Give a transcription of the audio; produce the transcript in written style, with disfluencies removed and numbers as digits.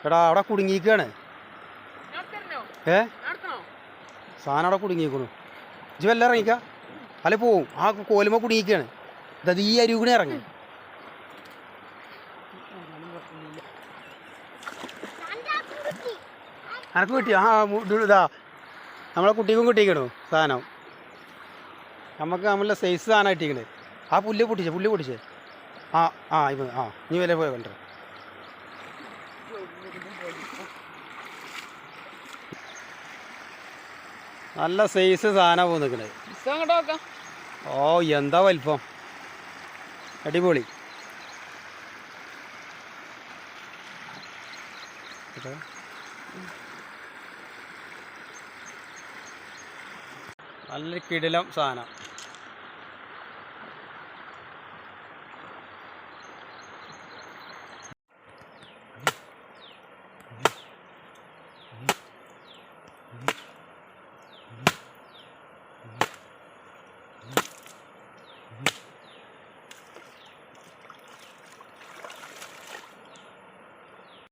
എടാ അവിടെ കുടുങ്ങിയിരിക്കുകയാണ്. സാധനം അവിടെ കുടുങ്ങിയിരിക്കണു. ഇജ്ജ് വല്ല ഇറങ്ങിക്ക അല്ലെ പോവും. ആ കോലുമ കുടുങ്ങിയിരിക്കുകയാണ്. ഇതത് ഈ അരുവിനെ ഇറങ്ങി. എനക്ക് കിട്ടി. ആ ഇതാ നമ്മളെ കുട്ടിക്കും കിട്ടിക്കണു സാധനം. നമുക്ക് നമ്മളെ സൈസ് സാധനം കിട്ടിക്കണേ. ആ പുല്ല് പൊട്ടിച്ചേ. ഇപ്പം നീ വില പോയി കണ്ടോ. നല്ല സൈസ് സാധനം പോയി നിൽക്കണേ. ഓ എന്താ വലിപ്പം, അടിപൊളി. നല്ല കിടിലം സാധനം.